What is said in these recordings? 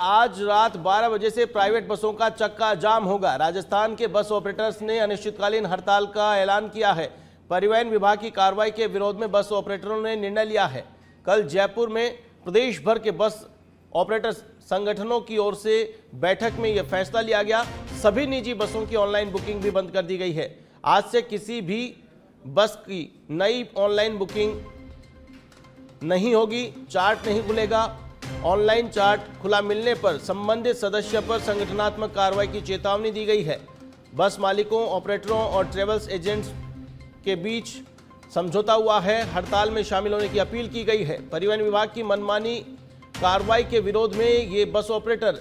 आज रात 12 बजे से प्राइवेट बसों का चक्का जाम होगा। राजस्थान के बस ऑपरेटर्स ने अनिश्चितकालीन हड़ताल का ऐलान किया है। परिवहन विभाग की कार्रवाई के विरोध में बस ऑपरेटरों ने निर्णय लिया है। कल जयपुर में प्रदेश भर के बस ऑपरेटर्स संगठनों की ओर से बैठक में यह फैसला लिया गया। सभी निजी बसों की ऑनलाइन बुकिंग भी बंद कर दी गई है। आज से किसी भी बस की नई ऑनलाइन बुकिंग नहीं होगी, चार्ट नहीं खुलेगा। ऑनलाइन चार्ट खुला मिलने पर संबंधित सदस्य पर संगठनात्मक कार्रवाई की चेतावनी दी गई है। बस मालिकों, ऑपरेटरों और ट्रेवल्स एजेंट्स के बीच समझौता हुआ है। हड़ताल में शामिल होने की अपील की गई है। परिवहन विभाग की मनमानी कार्रवाई के विरोध में ये बस ऑपरेटर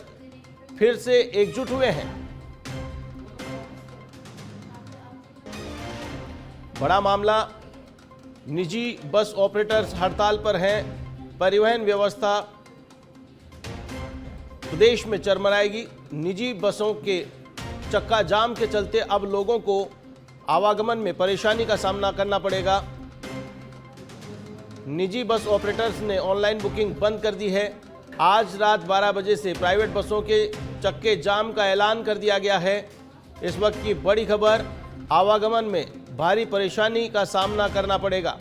फिर से एकजुट हुए हैं। बड़ा मामला, निजी बस ऑपरेटर्स हड़ताल पर हैं। परिवहन व्यवस्था प्रदेश में चरमराएगी। निजी बसों के चक्का जाम के चलते अब लोगों को आवागमन में परेशानी का सामना करना पड़ेगा। निजी बस ऑपरेटर्स ने ऑनलाइन बुकिंग बंद कर दी है। आज रात 12 बजे से प्राइवेट बसों के चक्के जाम का ऐलान कर दिया गया है। इस वक्त की बड़ी खबर, आवागमन में भारी परेशानी का सामना करना पड़ेगा।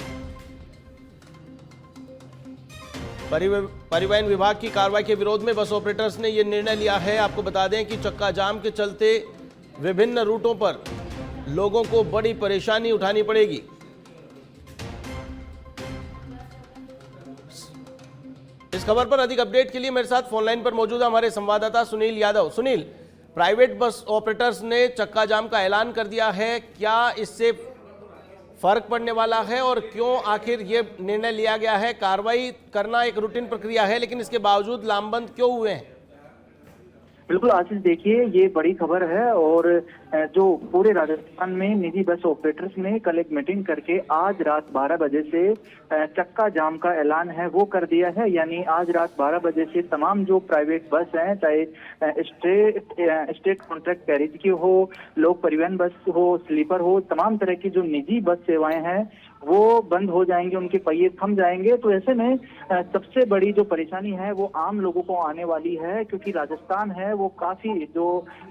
परिवहन विभाग की कार्रवाई के विरोध में बस ऑपरेटर्स ने यह निर्णय लिया है। आपको बता दें कि चक्का जाम के चलते विभिन्न रूटों पर लोगों को बड़ी परेशानी उठानी पड़ेगी। इस खबर पर अधिक अपडेट के लिए मेरे साथ फोनलाइन पर मौजूद है हमारे संवाददाता Sunil Yadav. Sunil, private bus operators ने चक्का जाम का ऐलान कर दिया है, क्या इससे फर्क पड़ने वाला है और क्यों आखिर ये निर्णय लिया गया है? कार्रवाई करना एक रूटीन प्रक्रिया है, लेकिन इसके बावजूद लामबंद क्यों हुए हैं? बिल्कुल आशीष, देखिए ये बड़ी खबर है और जो पूरे राजस्थान में निजी बस ऑपरेटर्स ने कल एक मीटिंग करके आज रात 12 बजे से चक्का जाम का ऐलान है वो कर दिया है। यानी आज रात 12 बजे से तमाम जो प्राइवेट बस हैं, चाहे स्टेट कॉन्ट्रैक्ट कैरेज की हो, लोक परिवहन बस हो, स्लीपर हो, तमाम तरह की जो निजी बस सेवाएं हैं वो बंद हो जाएंगे, उनके पहिए थम जाएंगे। तो ऐसे में सबसे बड़ी जो परेशानी है वो आम लोगों को आने वाली है, क्योंकि राजस्थान है वो काफी जो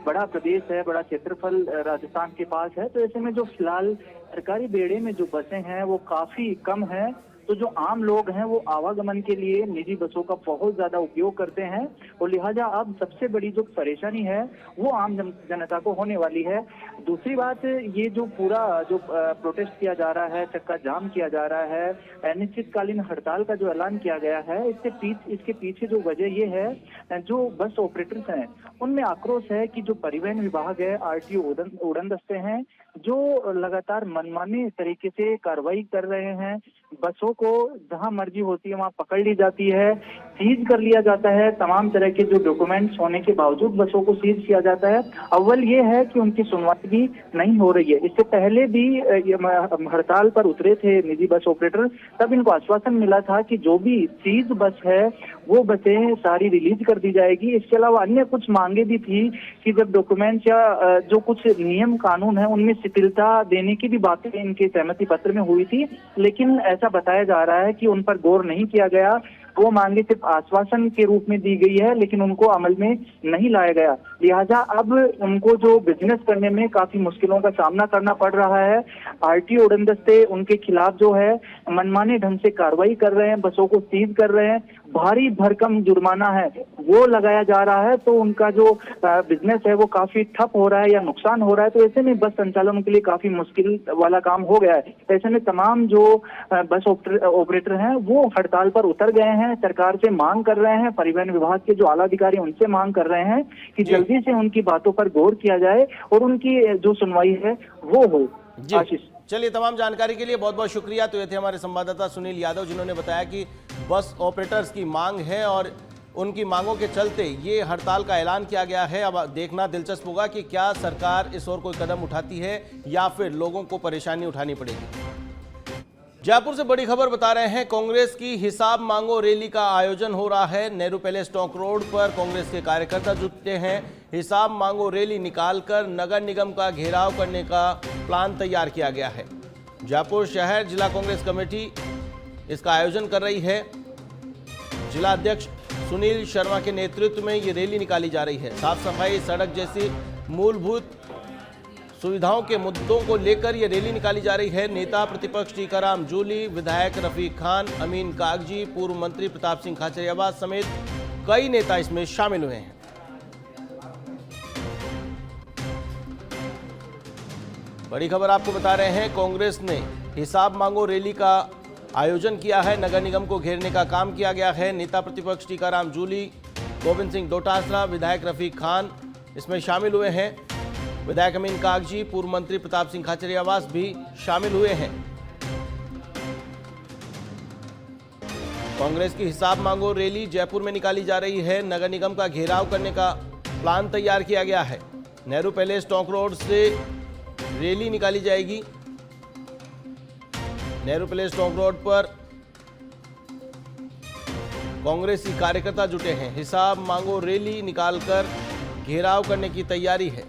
बड़ा प्रदेश है, बड़ा क्षेत्रफल राजस्थान के पास है। तो ऐसे में जो फिलहाल सरकारी बेड़े में जो बसें हैं वो काफी कम है। तो जो आम लोग हैं वो आवागमन के लिए निजी बसों का बहुत ज्यादा उपयोग करते हैं और लिहाजा अब सबसे बड़ी जो परेशानी है वो आम जनता को होने वाली है। दूसरी बात, ये जो पूरा जो प्रोटेस्ट किया जा रहा है, चक्का जाम किया जा रहा है, अनिश्चितकालीन हड़ताल का जो ऐलान किया गया है, इसके पीछे जो वजह ये है, जो बस ऑपरेटर्स हैं उनमें आक्रोश है कि जो परिवहन विभाग है, आरटीओ उड़न दस्ते हैं, जो लगातार मनमाने तरीके से कार्रवाई कर रहे हैं। बसों को जहां मर्जी होती है वहां पकड़ ली जाती है, सीज कर लिया जाता है। तमाम तरह के जो डॉक्यूमेंट्स होने के बावजूद बसों को सीज किया जाता है। अव्वल ये है कि उनकी सुनवाई भी नहीं हो रही है। इससे पहले भी हड़ताल पर उतरे थे निजी बस ऑपरेटर, तब इनको आश्वासन मिला था कि जो भी सीज बस है वो बसें सारी रिलीज कर दी जाएगी। इसके अलावा अन्य कुछ मांगे भी थी कि जब डॉक्यूमेंट्स या जो कुछ नियम कानून है उनमें शिथिलता देने की भी बातें इनके सहमति पत्र में हुई थी, लेकिन ऐसा बताया जा रहा है कि उन पर गौर नहीं किया गया। वो मांगे सिर्फ आश्वासन के रूप में दी गई है, लेकिन उनको अमल में नहीं लाया गया। लिहाजा अब उनको जो बिजनेस करने में काफी मुश्किलों का सामना करना पड़ रहा है। आरटीओ उड़न दस्ते उनके खिलाफ जो है मनमाने ढंग से कार्रवाई कर रहे हैं, बसों को सीज कर रहे हैं, भारी भरकम जुर्माना है वो लगाया जा रहा है। तो उनका जो बिजनेस है वो काफी ठप हो रहा है या नुकसान हो रहा है। तो ऐसे में बस संचालनों के लिए काफी मुश्किल वाला काम हो गया है। ऐसे में तमाम जो बस ऑपरेटर हैं वो हड़ताल पर उतर गए हैं, सरकार से मांग कर रहे हैं, परिवहन विभाग के जो आला अधिकारी उनसे मांग कर रहे हैं कि जल्दी से उनकी बातों पर गौर किया जाए और उनकी जो सुनवाई है वो हो। आशीष, चलिए, तमाम जानकारी के लिए बहुत बहुत शुक्रिया। तो ये थे हमारे संवाददाता सुनील यादव, जिन्होंने बताया कि बस ऑपरेटर्स की मांग है और उनकी मांगों के चलते ये हड़ताल का ऐलान किया गया है। अब देखना दिलचस्प होगा कि क्या सरकार इस ओर कोई कदम उठाती है या फिर लोगों को परेशानी उठानी पड़ेगी। जयपुर से बड़ी खबर बता रहे हैं, कांग्रेस की हिसाब मांगो रैली का आयोजन हो रहा है। नेहरू पैलेस स्टॉक रोड पर कांग्रेस के कार्यकर्ता जुटे हैं। हिसाब मांगो रैली निकालकर नगर निगम का घेराव करने का प्लान तैयार किया गया है। जयपुर शहर जिला कांग्रेस कमेटी इसका आयोजन कर रही है। जिला अध्यक्ष सुनील शर्मा के नेतृत्व में ये रैली निकाली जा रही है। साफ सफाई, सड़क जैसी मूलभूत सुविधाओं के मुद्दों को लेकर यह रैली निकाली जा रही है। नेता प्रतिपक्ष टीकाराम जूली, विधायक रफीक खान, अमीन कागजी, पूर्व मंत्री प्रताप सिंह खाचरियावास समेत कई नेता इसमें शामिल हुए हैं। बड़ी खबर आपको बता रहे हैं, कांग्रेस ने हिसाब मांगो रैली का आयोजन किया है। नगर निगम को घेरने का काम किया गया है। नेता प्रतिपक्ष टीकाराम जूली, गोविंद सिंह डोटासरा, विधायक रफीक खान इसमें शामिल हुए हैं। विधायक अमीन कागजी, पूर्व मंत्री प्रताप सिंह खाचरियावास भी शामिल हुए हैं। कांग्रेस की हिसाब मांगो रैली जयपुर में निकाली जा रही है। नगर निगम का घेराव करने का प्लान तैयार किया गया है। नेहरू पैलेस टोंक रोड से रैली निकाली जाएगी। नेहरू पैलेस टोंक रोड पर कांग्रेसी कार्यकर्ता जुटे हैं। हिसाब मांगो रैली निकालकर घेराव करने की तैयारी है।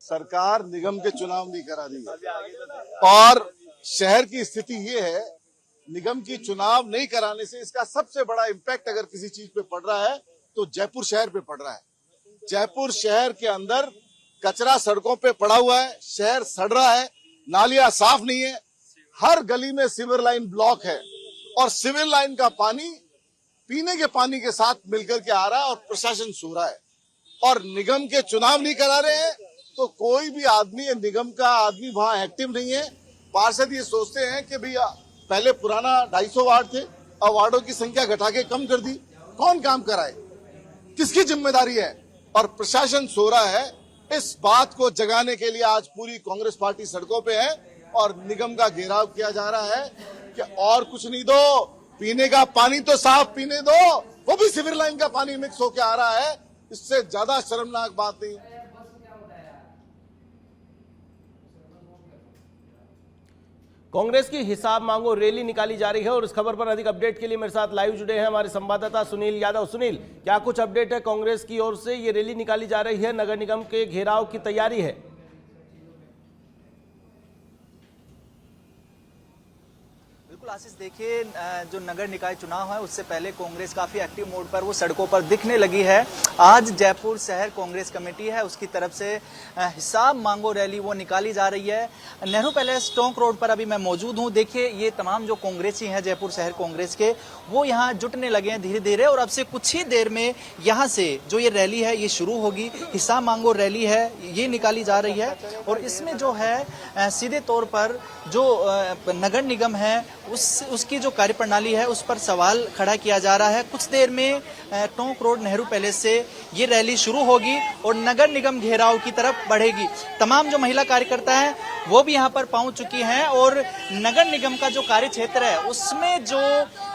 सरकार निगम के चुनाव नहीं करा रही है और शहर की स्थिति ये है, निगम की चुनाव नहीं कराने से इसका सबसे बड़ा इम्पैक्ट अगर किसी चीज पे पड़ रहा है तो जयपुर शहर पे पड़ रहा है। जयपुर शहर के अंदर कचरा सड़कों पे पड़ा हुआ है, शहर सड़ रहा है, नालियां साफ नहीं है, हर गली में सीवर लाइन ब्लॉक है और सीवर लाइन का पानी पीने के पानी के साथ मिलकर के आ रहा है और प्रशासन सो रहा है। और निगम के चुनाव नहीं करा रहे हैं तो कोई भी आदमी, निगम का आदमी वहां एक्टिव नहीं है। पार्षद ये सोचते हैं कि भैया पहले पुराना 250 वार्ड थे, अब वार्डों की संख्या घटा के कम कर दी। कौन काम कराए, किसकी जिम्मेदारी है? और प्रशासन सो रहा है। इस बात को जगाने के लिए आज पूरी कांग्रेस पार्टी सड़कों पे है और निगम का घेराव किया जा रहा है कि और कुछ नहीं दो, पीने का पानी तो साफ पीने दो, वो भी सिविल लाइन का पानी मिक्स होके आ रहा है। इससे ज्यादा शर्मनाक बात नहीं। कांग्रेस की हिसाब मांगो रैली निकाली जा रही है और इस खबर पर अधिक अपडेट के लिए मेरे साथ लाइव जुड़े हैं हमारे संवाददाता सुनील यादव। सुनील, क्या कुछ अपडेट है कांग्रेस की ओर से? ये रैली निकाली जा रही है, नगर निगम के घेराव की तैयारी है। बिल्कुल आशीष, देखिए जो नगर निकाय चुनाव है उससे पहले कांग्रेस काफी एक्टिव मोड पर वो सड़कों पर दिखने लगी है। आज जयपुर शहर कांग्रेस कमेटी है उसकी तरफ से हिसाब मांगो रैली वो निकाली जा रही है। नेहरू पैलेस टोंक रोड पर अभी मैं मौजूद हूं। देखिए ये तमाम जो कांग्रेसी हैं जयपुर शहर कांग्रेस के, वो यहाँ जुटने लगे हैं धीरे धीरे और अब से कुछ ही देर में यहाँ से जो ये रैली है ये शुरू होगी। हिसाब मांगो रैली है ये निकाली जा रही है और इसमें जो है सीधे तौर पर जो नगर निगम है उसकी जो कार्यप्रणाली है उस पर सवाल खड़ा किया जा रहा है। कुछ देर में टोंक रोड नेहरू पैलेस से ये रैली शुरू होगी और नगर निगम घेराव की तरफ बढ़ेगी। तमाम जो महिला कार्यकर्ता हैं वो भी यहाँ पर पहुंच चुकी हैं और नगर निगम का जो कार्य क्षेत्र है उसमें जो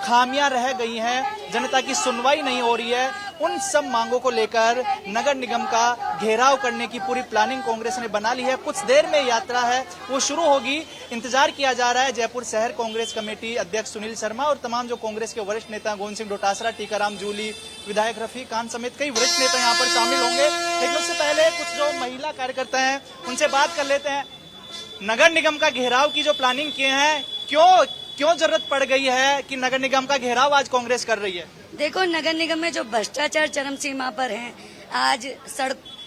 खामियां रह गई हैं, जनता की सुनवाई नहीं हो रही है, उन सब मांगों को लेकर नगर निगम का घेराव करने की पूरी प्लानिंग कांग्रेस ने बना ली है। कुछ देर में यात्रा है वो शुरू होगी। इंतजार किया जा रहा है। जयपुर शहर कांग्रेस कमेटी अध्यक्ष सुनील शर्मा और तमाम जो कांग्रेस के वरिष्ठ नेता गोविंद सिंह डोटासरा, टीकाराम जूली, विधायक रफीक खान समेत कई वरिष्ठ नेता यहाँ पर शामिल होंगे। लेकिन उससे पहले कुछ जो महिला कार्यकर्ता हैं उनसे बात कर लेते हैं। नगर निगम का घेराव की जो प्लानिंग किए हैं, क्यों जरूरत पड़ गई है कि नगर निगम का घेराव आज कांग्रेस कर रही है? देखो, नगर निगम में जो भ्रष्टाचार चरम सीमा पर है, आज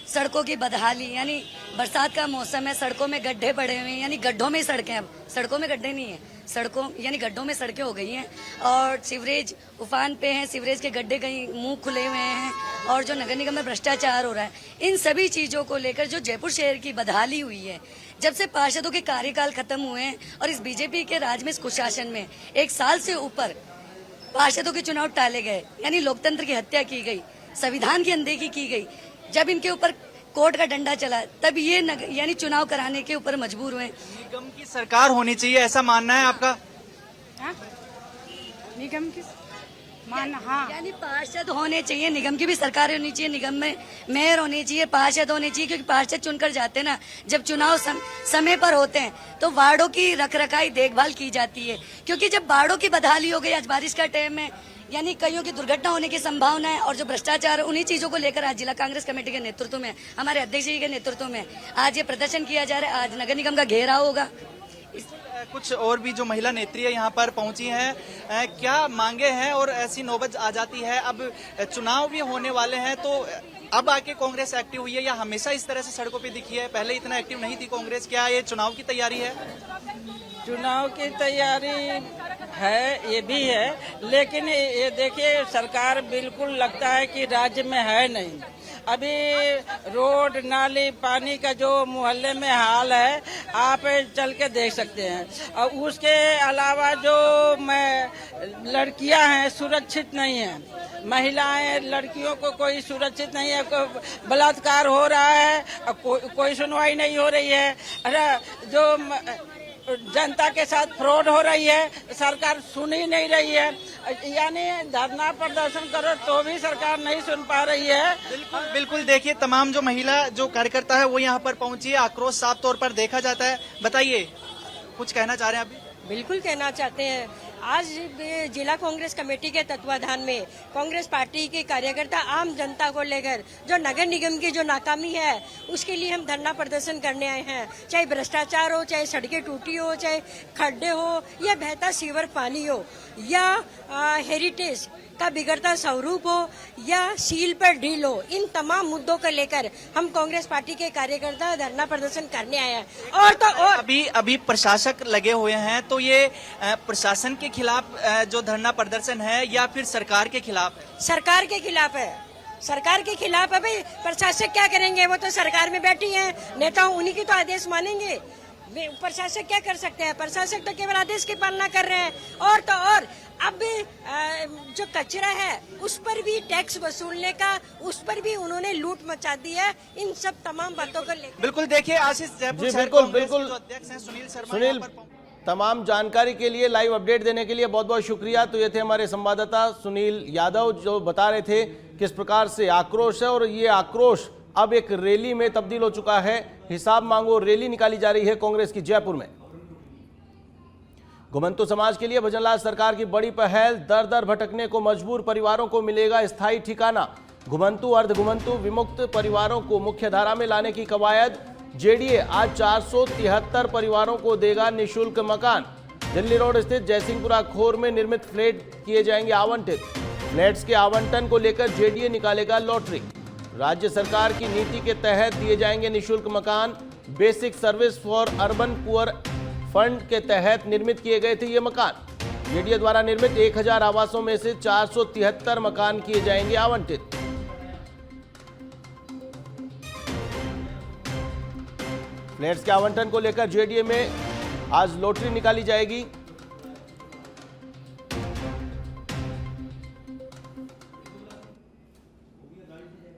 सड़कों की बदहाली, यानी बरसात का मौसम है, सड़कों में गड्ढे पड़े हुए हैं, यानी गड्ढों में सड़कें, अब सड़कों में गड्ढे नहीं है, सड़कों यानी गड्ढों में सड़कें हो गई हैं और सीवरेज उफान पे हैं, सीवरेज के गड्ढे कहीं मुंह खुले हुए हैं और जो नगर निगम में भ्रष्टाचार हो रहा है, इन सभी चीजों को लेकर जो जयपुर शहर की बदहाली हुई है, जब से पार्षदों के कार्यकाल खत्म हुए हैं और इस बीजेपी के राज में, इस कुशासन में 1 साल से ऊपर पार्षदों के चुनाव टाले गए, यानी लोकतंत्र की हत्या की गई, संविधान की अनदेखी की गई। जब इनके ऊपर कोर्ट का डंडा चला तब ये यानी चुनाव कराने के ऊपर मजबूर हुए। निगम की सरकार होनी चाहिए ऐसा मानना है आपका? निगम की मानना, हाँ, यानी पार्षद होने चाहिए, निगम की भी सरकार होनी चाहिए, निगम में मेयर होने चाहिए, पार्षद होने चाहिए, क्योंकि पार्षद चुनकर जाते हैं ना, जब चुनाव समय पर होते हैं तो वार्डों की रखरखाई देखभाल की जाती है। क्योंकि जब वार्डों की बदहाली हो गई, आज बारिश का टाइम है, यानी कईयों की दुर्घटना होने की संभावना है। और जो भ्रष्टाचार, उन्हीं चीजों को लेकर आज जिला कांग्रेस कमेटी के नेतृत्व में, हमारे अध्यक्ष जी के नेतृत्व में आज ये प्रदर्शन किया जा रहा है। आज नगर निगम का घेराव होगा। कुछ और भी जो महिला नेत्री है यहाँ पर पहुंची हैं, क्या मांगे हैं और ऐसी नौबत आ जाती है, अब चुनाव भी होने वाले हैं तो अब आके कांग्रेस एक्टिव हुई है या हमेशा इस तरह से सड़कों पे दिखी है, पहले इतना एक्टिव नहीं थी कांग्रेस, क्या ये चुनाव की तैयारी है? चुनाव की तैयारी है, ये भी है, लेकिन ये देखिए सरकार बिल्कुल लगता है कि राज्य में है नहीं। अभी रोड नाली पानी का जो मोहल्ले में हाल है आप चल के देख सकते हैं। और उसके अलावा जो लड़कियां हैं सुरक्षित नहीं हैं, महिलाएं लड़कियों को कोई सुरक्षित नहीं है, बलात्कार हो रहा है, कोई सुनवाई नहीं हो रही है। अरे जो जनता के साथ फ्रॉड हो रही है, सरकार सुन ही नहीं रही है। यानी धरना प्रदर्शन करो तो भी सरकार नहीं सुन पा रही है। बिल्कुल बिल्कुल, देखिए तमाम जो महिला जो कार्यकर्ता है वो यहाँ पर पहुंची है, आक्रोश साफ तौर पर देखा जाता है। बताइए, कुछ कहना चाह रहे हैं अभी? बिल्कुल कहना चाहते हैं। आज जिला कांग्रेस कमेटी के तत्वाधान में कांग्रेस पार्टी के कार्यकर्ता आम जनता को लेकर जो नगर निगम की जो नाकामी है उसके लिए हम धरना प्रदर्शन करने आए हैं। चाहे भ्रष्टाचार हो, चाहे सड़कें टूटी हो, चाहे खड्डे हो, या बहता सीवर पानी हो, या हेरिटेज का बिगड़ता स्वरूप हो, या सील पर ढील हो, इन तमाम मुद्दों को लेकर हम कांग्रेस पार्टी के कार्यकर्ता धरना प्रदर्शन करने आए हैं। और तो और अभी प्रशासक लगे हुए हैं, तो ये प्रशासन के खिलाफ जो धरना प्रदर्शन है या फिर सरकार के खिलाफ? सरकार के खिलाफ है, सरकार के खिलाफ है। भाई प्रशासक क्या करेंगे, वो तो सरकार में बैठी हैं, नेता उन्हीं की तो आदेश मानेंगे। प्रशासक क्या कर सकते हैं? प्रशासक तो केवल आदेश की पालना कर रहे हैं। और तो और अब जो कचरा है उस पर भी टैक्स वसूलने का, उस पर भी उन्होंने लूट मचा दी है। इन सब तमाम बातों को लेकर बिल्कुल देखिए आशीष जयपुर जी बिल्कुल के जो अध्यक्ष हैं सुनील शर्मा, सुनील, तमाम जानकारी के लिए, लाइव अपडेट देने के लिए बहुत बहुत शुक्रिया। तो ये थे हमारे संवाददाता सुनील यादव जो बता रहे थे किस प्रकार से आक्रोश है, और ये आक्रोश अब एक रैली में तब्दील हो चुका है। हिसाब मांगो रैली निकाली जा रही है कांग्रेस की जयपुर में। घुमंतु समाज के लिए भजनलाल सरकार की बड़ी पहल, दर दर भटकने को मजबूर परिवारों को मिलेगा स्थायी ठिकाना। घुमंतु अर्ध घुमंतु विमुक्त परिवारों को मुख्य धारा में लाने की कवायद। जेडीए आज 473 परिवारों को देगा निःशुल्क मकान। दिल्ली रोड स्थित जयसिंहपुरा खोर में निर्मित फ्लैट किए जाएंगे आवंटित। फ्लैट्स के आवंटन को लेकर जेडीए निकालेगा लॉटरी। राज्य सरकार की नीति के तहत दिए जाएंगे निःशुल्क मकान। Basic service for urban poor fund के तहत निर्मित किए गए थे ये मकान। जेडीए द्वारा निर्मित 1000 आवासों में से 473 मकान किए जाएंगे आवंटित। फ्लैट्स के आवंटन को लेकर जेडीए में आज लॉटरी निकाली जाएगी।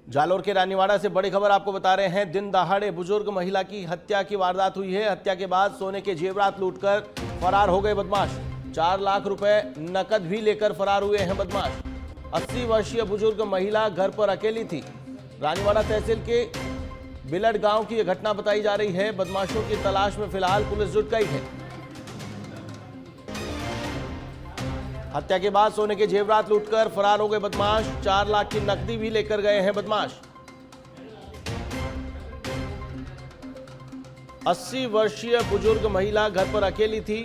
जालोर के रानीवाड़ा से बड़ी खबर आपको बता रहे हैं। दिन दहाड़े बुजुर्ग महिला की हत्या की वारदात हुई है। हत्या के बाद सोने के जेवरात लूटकर फरार हो गए बदमाश। 4 लाख रुपए नकद भी लेकर फरार हुए हैं बदमाश। 80 वर्षीय बुजुर्ग महिला घर पर अकेली थी। रानीवाड़ा तहसील के बिलड गांव की यह घटना बताई जा रही है। बदमाशों की तलाश में फिलहाल पुलिस जुट गई है। हत्या के बाद सोने के जेवरात लूटकर फरार हो गए बदमाश। 4 लाख की नकदी भी लेकर गए हैं बदमाश। 80 वर्षीय बुजुर्ग महिला घर पर अकेली थी।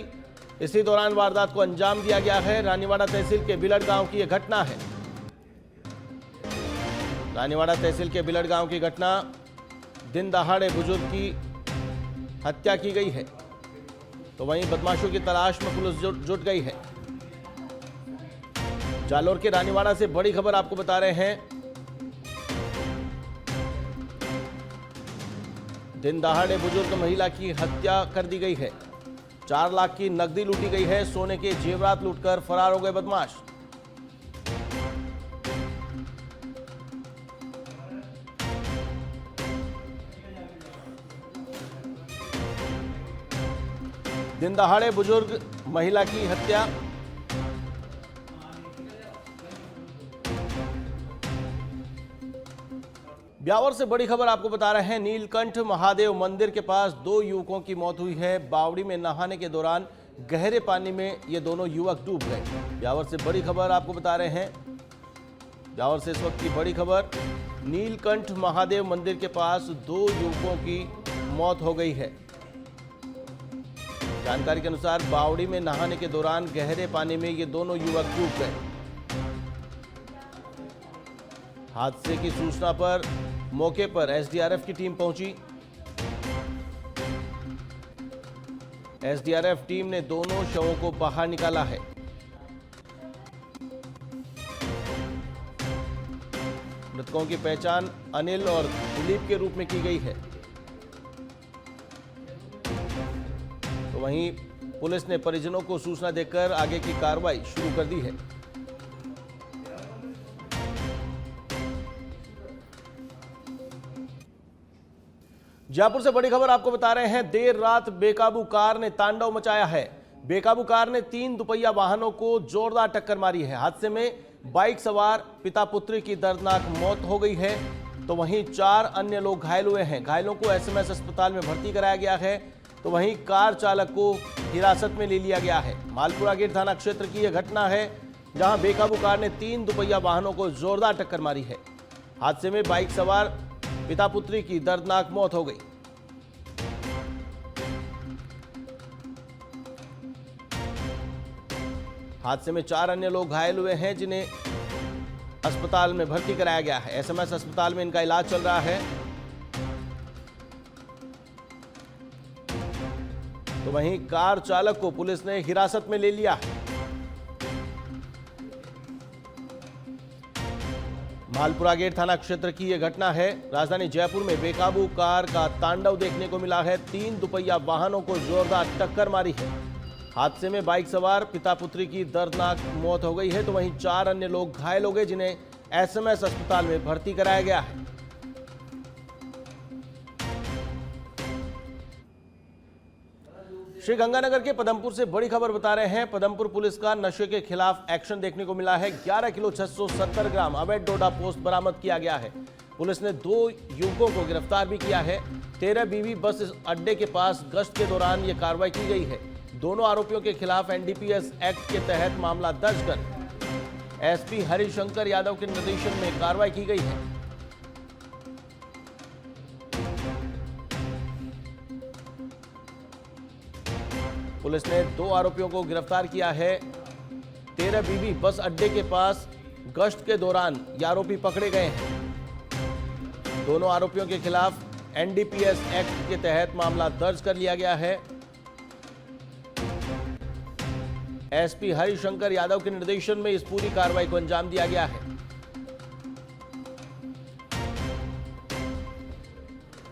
इसी दौरान वारदात को अंजाम दिया गया है। रानीवाड़ा तहसील के बिलड गांव की यह घटना है। रानीवाड़ा तहसील के बिलड गांव की घटना, दिन दहाड़े बुजुर्ग की हत्या की गई है, तो वहीं बदमाशों की तलाश में पुलिस जुट गई है। जालोर के रानीवाड़ा से बड़ी खबर आपको बता रहे हैं। दिन दहाड़े बुजुर्ग महिला की हत्या कर दी गई है। 4 लाख की नकदी लूटी गई है। सोने के जेवरात लूटकर फरार हो गए बदमाश। दिन दहाड़े बुजुर्ग महिला की हत्या। ब्यावर से बड़ी खबर आपको बता रहे हैं। नीलकंठ महादेव मंदिर के पास 2 युवकों की मौत हुई है। बावड़ी में नहाने के दौरान गहरे पानी में ये दोनों युवक डूब गए। ब्यावर से बड़ी खबर आपको बता रहे हैं। ब्यावर से इस वक्त की बड़ी खबर, नीलकंठ महादेव मंदिर के पास 2 युवकों की मौत हो गई है। जानकारी के अनुसार बावड़ी में नहाने के दौरान गहरे पानी में ये दोनों युवक डूब गए। हादसे की सूचना पर मौके पर एसडीआरएफ की टीम पहुंची। एसडीआरएफ टीम ने दोनों शवों को बाहर निकाला है। मृतकों की पहचान अनिल और दिलीप के रूप में की गई है। तो वहीं पुलिस ने परिजनों को सूचना देकर आगे की कार्रवाई शुरू कर दी है। जयपुर से बड़ी खबर आपको बता रहे हैं। देर रात बेकाबू कार ने तांडव मचाया है। बेकाबू कार ने 3 दुपहिया वाहनों को जोरदार टक्कर मारी है। हादसे में बाइक सवार पिता पुत्री की दर्दनाक मौत हो गई है, तो वहीं 4 अन्य लोग घायल हुए हैं। घायलों को एसएमएस अस्पताल में भर्ती कराया गया है, तो वहीं कार चालक को हिरासत में ले लिया गया है। मालपुरा गेट थाना क्षेत्र की यह घटना है, जहां बेकाबू कार ने 3 दुपहिया वाहनों को जोरदार टक्कर मारी है। हादसे में बाइक सवार पिता पुत्री की दर्दनाक मौत हो गई। हादसे में 4 अन्य लोग घायल हुए हैं, जिन्हें अस्पताल में भर्ती कराया गया है। एसएमएस अस्पताल में इनका इलाज चल रहा है। तो वहीं कार चालक को पुलिस ने हिरासत में ले लिया है। मालपुरा गेट थाना क्षेत्र की यह घटना है। राजधानी जयपुर में बेकाबू कार का तांडव देखने को मिला है। 3 दुपहिया वाहनों को जोरदार टक्कर मारी है। हादसे में बाइक सवार पिता पुत्री की दर्दनाक मौत हो गई है, तो वहीं 4 अन्य लोग घायल हो गए, जिन्हें एसएमएस अस्पताल में भर्ती कराया गया है। श्री गंगानगर के पदमपुर से बड़ी खबर बता रहे हैं। पदमपुर पुलिस का नशे के खिलाफ एक्शन देखने को मिला है। 11 किलो 670 ग्राम अवैध डोडा पोस्ट बरामद किया गया है। पुलिस ने 2 युवकों को गिरफ्तार भी किया है। 13 बीवी बस अड्डे के पास गश्त के दौरान यह कार्रवाई की गई है। दोनों आरोपियों के खिलाफ एनडीपीएस एक्ट के तहत मामला दर्ज कर एसपी हरिशंकर यादव के निर्देशन में कार्रवाई की गई है। पुलिस ने 2 आरोपियों को गिरफ्तार किया है। 13 बीबी बस अड्डे के पास गश्त के दौरान ये आरोपी पकड़े गए हैं। दोनों आरोपियों के खिलाफ एनडीपीएस एक्ट के तहत मामला दर्ज कर लिया गया है। एसपी हरिशंकर यादव के निर्देशन में इस पूरी कार्रवाई को अंजाम दिया गया है।